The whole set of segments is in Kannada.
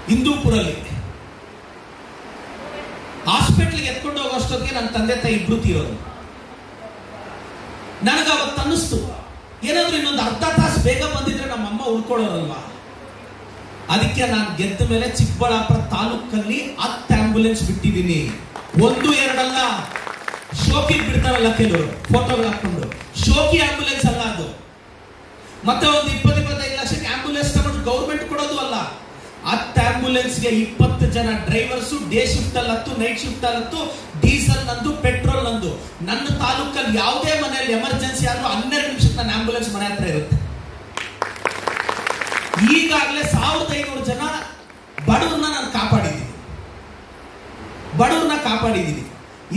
ಹಿಂದೂಪುರಲ್ಲಿ. ಹಾಸ್ಪಿಟ್ಲಿಗೆ ಎತ್ಕೊಂಡು ಹೋಗೋಷ್ಟೊತ್ತಿಗೆ ನನ್ನ ತಂದೆ ತಾಯಿ ಇಬ್ರು ತೀರೋದು. ನನಗೆ ಅವತ್ತು ಅನ್ನಿಸ್ತು, ಏನಾದ್ರೂ ಇನ್ನೊಂದು ಅರ್ಧ ತಾಸು ಬೇಗ ಬಂದಿದ್ರೆ ನಮ್ಮಮ್ಮ ಉಳ್ಕೊಳ್ಳೋರಲ್ವಾ. ಅದಕ್ಕೆ ನಾನು ಗೆದ್ದ ಮೇಲೆ ಚಿಕ್ಕಬಳ್ಳಾಪುರ ತಾಲೂಕಲ್ಲಿ 10 ಆಂಬ್ಯುಲೆನ್ಸ್ ಬಿಟ್ಟಿದ್ದೀನಿ. 1, 2 ಅಲ್ಲ, ಶೋಕಿ ಬಿಡ್ತಾರಲ್ಲ ಕೆಲವರು ಫೋಟೋಗಳು ಹಾಕೊಂಡು, ಶೋಕಿ ಆಂಬ್ಯುಲೆನ್ಸ್ ಅಲ್ಲ ಅದು. ಮತ್ತೆ ಒಂದು 20-25 ಲಕ್ಷಕ್ಕೆ ಆಂಬ್ಯುಲೆನ್ಸ್ ತಗೊಂಡು ಗೌರ್ಮೆಂಟ್ ಕೊಡೋದು ಅಲ್ಲ. 10 ಆಂಬ್ಯುಲೆನ್ಸ್ಗೆ 20 ಜನ ಡ್ರೈವರ್ಸು, ಡೇ ಶಿಫ್ಟ್ ಅಲ್ಲಿ 10, ನೈಟ್ ಶಿಫ್ಟ್ ಅಲ್ಲಿ 10, ಡೀಸೆಲ್ ನಂದು, ಪೆಟ್ರೋಲ್ ನಂದು. ನನ್ನ ತಾಲೂಕಲ್ಲಿ ಯಾವುದೇ ಮನೆಯಲ್ಲಿ ಎಮರ್ಜೆನ್ಸಿ ಆದ್ರೂ 12 ನಿಮಿಷಕ್ಕೆ ನನ್ನ ಆಂಬ್ಯುಲೆನ್ಸ್ ಮನೆ ಹತ್ರ ಇರುತ್ತೆ. ಈಗಾಗಲೇ 1500 ಜನ ಬಡವ್ರನ್ನ ನಾನು ಕಾಪಾಡಿದ್ದೀನಿ.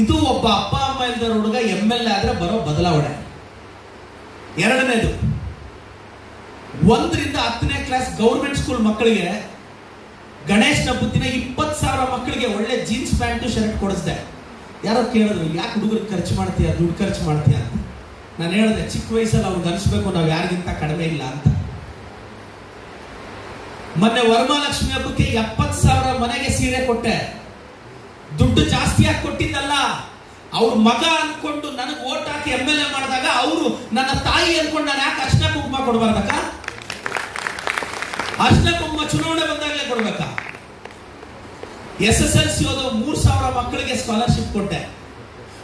ಇದು ಒಬ್ಬ ಅಪ್ಪ ಅಮ್ಮ ಇಲ್ದರ ಹುಡುಗ MLA ಆದ್ರೆ ಬರೋ ಬದಲಾವಣೆ. ಎರಡನೇದು, 1 ರಿಂದ 10ನೇ ಕ್ಲಾಸ್ ಗೌರ್ಮೆಂಟ್ ಸ್ಕೂಲ್ ಮಕ್ಕಳಿಗೆ ಗಣೇಶನ ಹಬ್ಬದ ದಿನ 20,000 ಮಕ್ಕಳಿಗೆ ಒಳ್ಳೆ ಜೀನ್ಸ್ ಪ್ಯಾಂಟು ಶರ್ಟ್ ಕೊಡಿಸ್ದೆ. ಯಾರೋ ಕೇಳಿದ್ರು, ಯಾಕೆ ಹುಡುಗರಿಗೆ ಖರ್ಚು ಮಾಡ್ತೀಯ, ದುಡ್ಡು ಖರ್ಚು ಮಾಡ್ತೀಯ ಅಂತ. ನಾನು ಹೇಳಿದೆ, ಚಿಕ್ಕ ವಯಸ್ಸಲ್ಲಿ ಅವ್ರಿಗೆ ಅನಿಸ್ಬೇಕು ನಾವು ಯಾರಿಗಿಂತ ಕಡಿಮೆ ಇಲ್ಲ ಅಂತ. ಮೊನ್ನೆ ವರಮಹಾಲಕ್ಷ್ಮಿ ಹಬ್ಬಕ್ಕೆ 70,000 ಮನೆಗೆ ಸೀರೆ ಕೊಟ್ಟೆ. ದುಡ್ಡು ಜಾಸ್ತಿಯಾಗಿ ಕೊಟ್ಟಿದ್ದಲ್ಲ, ಅವ್ರ ಮಗ ಅನ್ಕೊಂಡು ನನಗೆ ಓಟ್ ಹಾಕಿ MLA ಮಾಡಿದಾಗ ಅವರು ನನ್ನ ತಾಯಿ ಅನ್ಕೊಂಡು ನಾನು ಯಾಕೆ ಅರ್ಶಿನ ಕುಂಕುಮ ಕೊಡಬಾರ್ದಕ್ಕ? ಅರ್ಶಿನ ಕುಂಕುಮ ಚುನಾವಣೆ ಬಂದಾಗಲೇ ಕೊಡ್ಬೇಕಾ? SSLC ಓದೋ 3,000 ಮಕ್ಕಳಿಗೆ ಸ್ಕಾಲರ್ಶಿಪ್ ಕೊಟ್ಟೆ.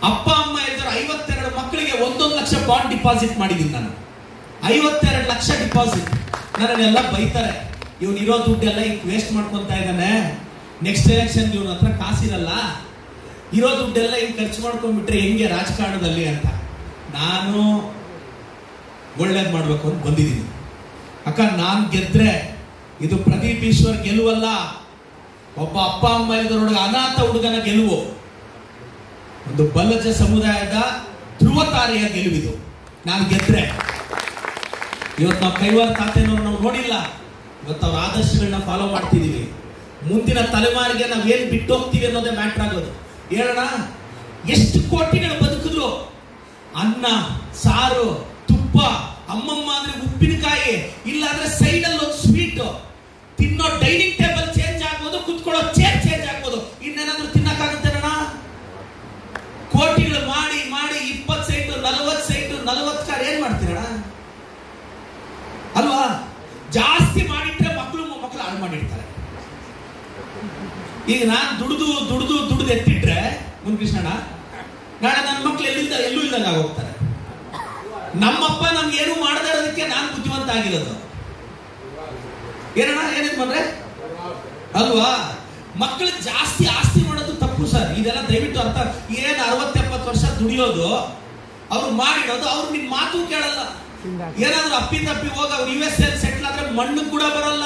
ಅಪ್ಪ ಅಮ್ಮ ಇದ್ದರೆ 52 ಮಕ್ಕಳಿಗೆ 1 ಲಕ್ಷ ಬಾಂಡ್ ಡಿಪಾಸಿಟ್ ಮಾಡಿದ್ದೀನಿ ನಾನು. 52 ಲಕ್ಷ ಡಿಪಾಸಿಟ್. ನನ್ನೆಲ್ಲ ಬೈತಾರೆ, ಇವನು ಇರೋ ದುಡ್ಡೆಲ್ಲ ಈಗ ವೇಸ್ಟ್ ಮಾಡ್ಕೊಂತ ಇದ್ದಾನೆ, ನೆಕ್ಸ್ಟ್ ಎಲೆಕ್ಷನ್ ಇವನ ಹತ್ರ ಕಾಸಿರಲ್ಲ, ಇರೋ ದುಡ್ಡೆಲ್ಲ ಹಿಂಗೆ ಖರ್ಚು ಮಾಡ್ಕೊಂಡ್ಬಿಟ್ರೆ ಹೆಂಗೆ ರಾಜಕಾರಣದಲ್ಲಿ ಅಂತ. ನಾನು ಒಳ್ಳೇದು ಮಾಡ್ಬೇಕು ಅಂತ ಬಂದಿದ್ದೀನಿ ಅಕ್ಕ. ನಾನು ಗೆದ್ರೆ ಇದು ಪ್ರದೀಪ್ ಈಶ್ವರ್ ಗೆಲುವಲ್ಲ, ಒಬ್ಬ ಅಪ್ಪ ಅಮ್ಮ ಇದ್ದರೊಳಗೆ ಅನಾಥ ಹುಡುಗನ ಗೆಲುವು, ಒಂದು ಬಲ್ಲಜ ಸಮುದಾಯದ ಧ್ರುವತಾರೆಯ ಗೆಲುವಿದು. ನಾನು ಗೆದ್ರೆ ಇವತ್ತು ನಾವು ಕೈವಾರ ತಾತೇನವ್ರು ನಾವು ನೋಡಿಲ್ಲ, ಇವತ್ತು ಅವ್ರ ಆದರ್ಶಗಳನ್ನ ಫಾಲೋ ಮಾಡ್ತಿದೀವಿ. ಮುಂದಿನ ತಲೆಮಾರಿಗೆ ನಾವು ಏನು ಬಿಟ್ಟು ಹೋಗ್ತೀವಿ ಅನ್ನೋದೇ ಮ್ಯಾಟ್ರ್ ಆಗೋದು. ಹೇಳೋಣ, ಎಷ್ಟು ಕೋಟಿಗಳು ಬದುಕಿದ್ರು ಅನ್ನ, ಸಾರು, ತುಪ್ಪ, ಅಮ್ಮಮ್ಮ ಅಂದ್ರೆ ಉಪ್ಪಿನಕಾಯಿ, ಇಲ್ಲಾಂದ್ರೆ ಸೈಡ್ ಅಲ್ಲಿ ಒಂದು ಸ್ವೀಟ್, ತಿನ್ನೋ ಡೈನಿಂಗ್ ಟೇಬಲ್ ಚೇಂಜ್ ಆಗ್ಬೋದು, ಕುತ್ಕೊಳ್ಳೋ ಚೇರ್ ಚೇಂಜ್ ಆಗ್ಬೋದು, ಇನ್ನೇನಾದ್ರೂ ತಿನ್ನಕ್ಕಾಗುತ್ತೇನಣ್ಣ? ಕೋಟಿಗಳು ಮಾಡಿ 20 ಸೈಟ್, 40 ಸೈಟ್, 40 ಕಾರ್ ಏನ್ ಮಾಡ್ತೀರಣ್ಣ? ಅಲ್ವಾ? ಜಾಸ್ತಿ ಮಾಡಿಟ್ರೆ ಮಕ್ಕಳು ಹಾಳು ಮಾಡಿರ್ತಾರೆ. ಈಗ ನಾನು ದುಡ್ದು ಎತ್ತಿಟ್ರೆ ಮುನ್ಕೃಷ್ಣಣ್ಣ, ನಾಳೆ ನನ್ನ ಮಕ್ಳು ಎಲ್ಲೂ ಇಲ್ದಂಗ ಆಗೋಗ್ತಾರೆ. ನಮ್ಮಪ್ಪ ನಮ್ಗೆ ಏನು ಮಾಡದೇ ಇರೋದಕ್ಕೆ ನಾನು ಬುದ್ಧಿವಂತ ಆಗಿರೋದು. ಏನಣ್ಣ ಏನಿದ್ ಬಂದ್ರೆ ಅಲ್ವಾ? ಮಕ್ಕಳು ಜಾಸ್ತಿ ಆಸ್ತಿ ಮಾಡೋದು ತಪ್ಪು ಸರ್. ಇದೆಲ್ಲ ದಯವಿಟ್ಟು ಅರ್ಥ. ಏನ್ 60-70 ವರ್ಷ ದುಡಿಯೋದು, ಅವ್ರು ಮಾಡಿಡೋದು, ಅವ್ರು ನಿಮ್ ಮಾತು ಕೇಳಲ್ಲ. ಏನಾದ್ರೂ ಅಪ್ಪಿ ಹೋಗಿ ಅವ್ರು USA ಸೆಟ್ಲ್ ಆದ್ರೆ ಮಣ್ಣು ಕೂಡ ಬರಲ್ಲ.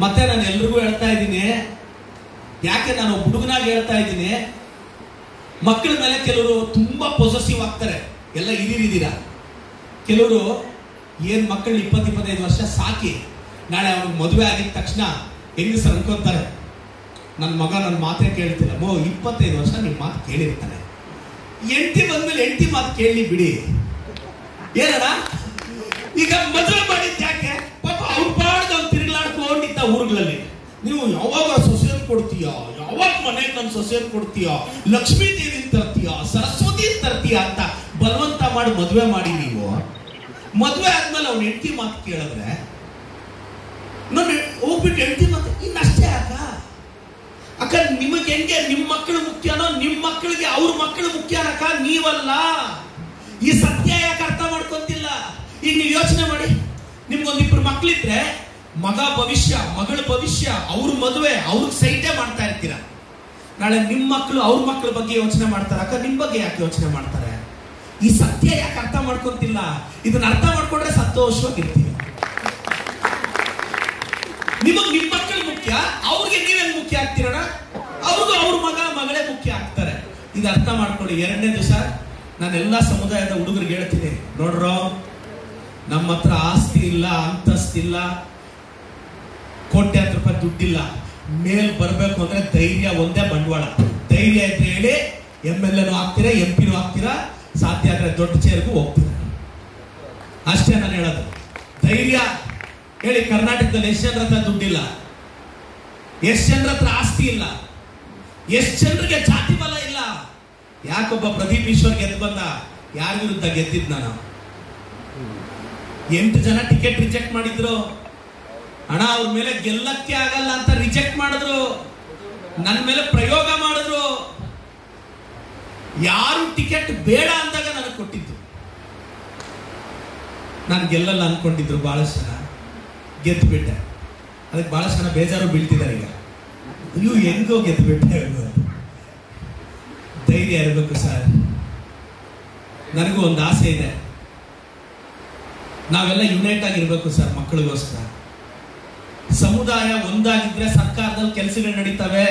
ಮತ್ತೆ ನಾನು ಎಲ್ರಿಗೂ ಹೇಳ್ತಾ ಇದ್ದೀನಿ, ಯಾಕೆ ನಾನು ಹುಡುಗನಾಗಿ ಹೇಳ್ತಾ ಇದ್ದೀನಿ, ಮಕ್ಕಳ ಮೇಲೆ ಕೆಲವರು ತುಂಬಾ ಪೊಸೆಸಿವ್ ಆಗ್ತಾರೆ. ಎಲ್ಲ ಇದೀರಾ, ಕೆಲವರು ಏನ್ ಮಕ್ಕಳು 20-25 ವರ್ಷ ಸಾಕಿ ನಾಳೆ ಅವ್ನಿಗೆ ಮದುವೆ ಆಗಿದ ತಕ್ಷಣ ಹೆಂಗಸರು ಅನ್ಕೊಂತಾರೆ, ನನ್ನ ಮಗ ನನ್ನ ಮಾತೇ ಕೇಳ್ತಿಲ್ಲ. 25 ವರ್ಷ ನಿಮ್ಮ ಮಾತು ಕೇಳಿರ್ತಾನೆ, ಹೆಂಡತಿ ಬಂದ್ಮೇಲೆ ಹೆಂಡತಿ ಮಾತು ಕೇಳಿ ಬಿಡಿ. ಏನಣ್ಣ ಈಗ ಮದುವೆ ಮಾಡಿದ್ ಯಾಕೆ? ಪಾಪ ಅವ್ರು ಪಾಡ್ದು ಅವ್ರು ತಿರುಗಾಡ್ಕೊಂಡಿದ್ದ ಊರುಗಳಲ್ಲಿ. ನೀವು ಯಾವಾಗ ಸೊಸೆಯನ್ನು ಕೊಡ್ತೀಯ, ಯಾವಾಗ ಮನೆಗೆ ನನ್ನ ಸೊಸೆಯನ್ನು ಕೊಡ್ತೀಯ, ಲಕ್ಷ್ಮೀ ದೇವಿ ತರ್ತೀಯ, ಸರಸ್ವತಿ ತರ್ತೀಯ ಅಂತ ಬಲವಂತ ಮಾಡಿ ಮದುವೆ ಮಾಡಿ. ನೀವು ಮದುವೆ ಆದ್ಮೇಲೆ ಅವ್ನ ಹೆಂಡತಿ ಮಾತು ಕೇಳಿದ್ರೆ ನೋಡಿ ಹೋಗ್ಬಿಟ್ಟು ಹೆಂಡತಿ ಮಾತು ಇನ್ನಷ್ಟೇ ಅಕ್ಕ. ನಿಮಗೆ ಹೆಂಗೆ ನಿಮ್ಮ ಮಕ್ಕಳು ಮುಖ್ಯನೋ, ನಿಮ್ಮ ಮಕ್ಕಳಿಗೆ ಅವ್ರ ಮಕ್ಕಳು ಮುಖ್ಯನಕ್ಕ, ನೀವಲ್ಲ. ಈ ಸತ್ಯ ಯಾಕೆ ಅರ್ಥ ಮಾಡ್ಕೊಂತಿಲ್ಲ? ಈಗ ನೀವು ಯೋಚನೆ ಮಾಡಿ, ನಿಮ್ಗೊಂದಿಬ್ರು ಮಕ್ಳಿದ್ರೆ ಮಗ ಭವಿಷ್ಯ, ಮಗಳ ಭವಿಷ್ಯ, ಅವ್ರ ಮದುವೆ, ಅವ್ರಿಗೆ ಸೈಟೇ ಮಾಡ್ತಾ ಇರ್ತೀರ. ನಾಳೆ ನಿಮ್ಮ ಮಕ್ಕಳು ಅವ್ರ ಮಕ್ಕಳ ಬಗ್ಗೆ ಯೋಚನೆ ಮಾಡ್ತಾರೆ ಅಕ್ಕ, ನಿಮ್ ಬಗ್ಗೆ ಯಾಕೆ ಯೋಚನೆ ಮಾಡ್ತಾರೆ? ಈ ಸತ್ಯ ಯಾಕೆ ಅರ್ಥ ಮಾಡ್ಕೊಂತಿಲ್ಲ? ಇದನ್ನ ಅರ್ಥ ಮಾಡ್ಕೊಂಡ್ರೆ ಸಂತೋಷವಾಗಿರ್ತೀವಿ. ನಿಮಗ್ ನಿಮ್ಮ ಮಕ್ಕಳು ಮುಖ್ಯ, ಅವ್ರಿಗೆ ನೀವೇನ್ ಮುಖ್ಯ ಆಗ್ತೀರಣ? ಅವ್ರಿಗೂ ಅವ್ರ ಮಗಳೇ ಮುಖ್ಯ ಆಗ್ತಾರೆ. ಇದು ಅರ್ಥ ಮಾಡ್ಕೊಳ್ಳಿ. ಎರಡನೇದು ಸರ್, ನಾನೆಲ್ಲಾ ಸಮುದಾಯದ ಹುಡುಗರಿಗೆ ಹೇಳ್ತೀನಿ, ನೋಡ್ರೋ, ನಮ್ಮ ಹತ್ರ ಆಸ್ತಿ ಇಲ್ಲ, ಅಂತಸ್ತಿಲ್ಲ, ಕೋಟ್ಯಾಂತರ ರೂಪಾಯಿ ದುಡ್ಡಿಲ್ಲ, ಮೇಲ್ ಬರ್ಬೇಕು ಅಂದ್ರೆ ಧೈರ್ಯ ಒಂದೇ ಬಂಡವಾಳ. ಧೈರ್ಯ ಇದ್ರೆ ಹೇಳಿ MLA ಆಗ್ತೀರಾ, MP ಆಗ್ತೀರಾ, ಸಾಧ್ಯ ಆದ್ರೆ ದೊಡ್ಡ ಚೇರ್ಗೂ ಹೋಗ್ತೀರಾ. ಅಷ್ಟೇ ನಾನು ಹೇಳೋದು. ಧೈರ್ಯ ಹೇಳಿ. ಕರ್ನಾಟಕದಲ್ಲಿ ಎಷ್ಟು ಜನರ ಹತ್ರ ದುಡ್ಡಿಲ್ಲ? ಎಷ್ಟು ಜನರ ಹತ್ರ ಆಸ್ತಿ ಇಲ್ಲ, ಎಷ್ಟು ಜನರಿಗೆ ಜಾತಿ ಬಲ ಇಲ್ಲ. ಯಾಕೊಬ್ಬ ಪ್ರದೀಪ್ ಈಶ್ವರ್ ಗೆದ್ದು ಬಂದ, ಯಾರ ವಿರುದ್ಧ ಗೆದ್ದಿದ್ ನಾನು? 8 ಜನ ಟಿಕೆಟ್ ರಿಜೆಕ್ಟ್ ಮಾಡಿದ್ರು. ಅಣ್ಣ ಅವ್ರ ಮೇಲೆ ಗೆಲ್ಲಕ್ಕೆ ಆಗಲ್ಲ ಅಂತ ರಿಜೆಕ್ಟ್ ಮಾಡಿದ್ರು, ನನ್ನ ಮೇಲೆ ಪ್ರಯೋಗ ಮಾಡಿದ್ರು. ಯಾರು ಟಿಕೆಟ್ ಬೇಡ ಅಂದಾಗ ನನಗೆ ಕೊಟ್ಟಿದ್ದು. ನಾನು ಗೆಲ್ಲಲ್ಲ ಅನ್ಕೊಂಡಿದ್ರು ಬಹಳಷ್ಟು ಜನ, ಗೆದ್ದು ಬಿಟ್ಟೆ. ಅದಕ್ಕೆ ಬಹಳಷ್ಟು ಜನ ಬೇಜಾರು ಬೀಳ್ತಿದ್ದಾರೆ ಈಗ, ಅಯ್ಯೋ ಹೆಂಗೋ ಗೆದ್ದು ಬಿಟ್ಟೆ. ಧೈರ್ಯ ಇರಬೇಕು ಸರ್. ನನಗೂ ಒಂದು ಆಸೆ ಇದೆ, ನಾವೆಲ್ಲ ಯುನೈಟ್ ಆಗಿರ್ಬೇಕು ಸರ್ ಮಕ್ಕಳಿಗೋಸ್ಕರ. ಸಮುದಾಯ ಒಂದಾಗಿದ್ರೆ ಸರ್ಕಾರದಲ್ಲಿ ಕೆಲಸಗಳು ನಡೀತವೆ.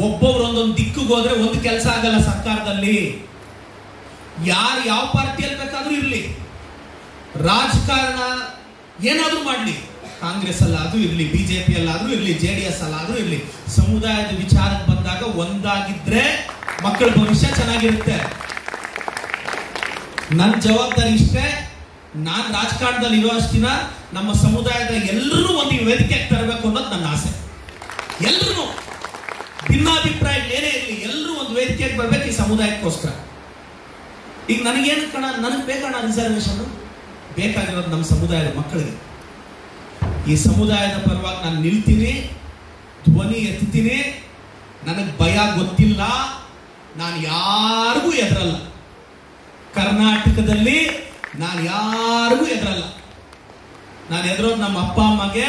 ಒಬ್ಬೊಬ್ರು ಒಂದೊಂದು ದಿಕ್ಕಿಗೆ ಹೋದ್ರೆ ಒಂದು ಕೆಲಸ ಆಗಲ್ಲ ಸರ್ಕಾರದಲ್ಲಿ. ಯಾರು ಯಾವ ಪಾರ್ಟಿಯಲ್ಲಿ ಬೇಕಾದ್ರೂ ಇರ್ಲಿ, ರಾಜಕಾರಣ ಏನಾದ್ರೂ ಮಾಡ್ಲಿ, ಕಾಂಗ್ರೆಸ್ ಅಲ್ಲಾದ್ರೂ ಇರ್ಲಿ, ಬಿಜೆಪಿ ಅಲ್ಲಾದ್ರೂ ಇರ್ಲಿ, JDS ಅಲ್ಲಾದ್ರೂ ಇರ್ಲಿ, ಸಮುದಾಯದ ವಿಚಾರಕ್ಕೆ ಬಂದಾಗ ಒಂದಾಗಿದ್ರೆ ಮಕ್ಕಳ ಭವಿಷ್ಯ ಚೆನ್ನಾಗಿರುತ್ತೆ. ನನ್ನ ಜವಾಬ್ದಾರಿ ಇಷ್ಟೇ, ನಾನು ರಾಜಕಾರಣದಲ್ಲಿ ಇರುವಷ್ಟು ದಿನ ನಮ್ಮ ಸಮುದಾಯದ ಎಲ್ಲರೂ ಒಂದು ವೇದಿಕೆಗೆ ತರಬೇಕು ಅನ್ನೋದು ನನ್ನ ಆಸೆ. ಎಲ್ಲರೂ ಭಿನ್ನಾಭಿಪ್ರಾಯ ಏನೇ ಇರಲಿ, ಎಲ್ಲರೂ ಒಂದು ವೇದಿಕೆಗೆ ಬರ್ಬೇಕು ಈ ಸಮುದಾಯಕ್ಕೋಸ್ಕರ. ಈಗ ನನಗೇನು ಕಣ, ನನಗೆ ಬೇಕಣ್ಣ ರಿಸರ್ವೇಶನ್, ಬೇಕಾಗಿರೋದು ನಮ್ಮ ಸಮುದಾಯದ ಮಕ್ಕಳಿಗೆ. ಈ ಸಮುದಾಯದ ಪರವಾಗಿ ನಾನು ನಿಲ್ತೀನಿ, ಧ್ವನಿ ಎತ್ತೀನಿ. ನನಗೆ ಭಯ ಗೊತ್ತಿಲ್ಲ, ನಾನು ಯಾರಿಗೂ ಎದುರಲ್ಲ. ಕರ್ನಾಟಕದಲ್ಲಿ ನಾನು ಯಾರಿಗೂ ಎದುರಲ್ಲ. ನಾನು ಎದುರೋದು ನಮ್ಮ ಅಪ್ಪ ಅಮ್ಮಗೆ.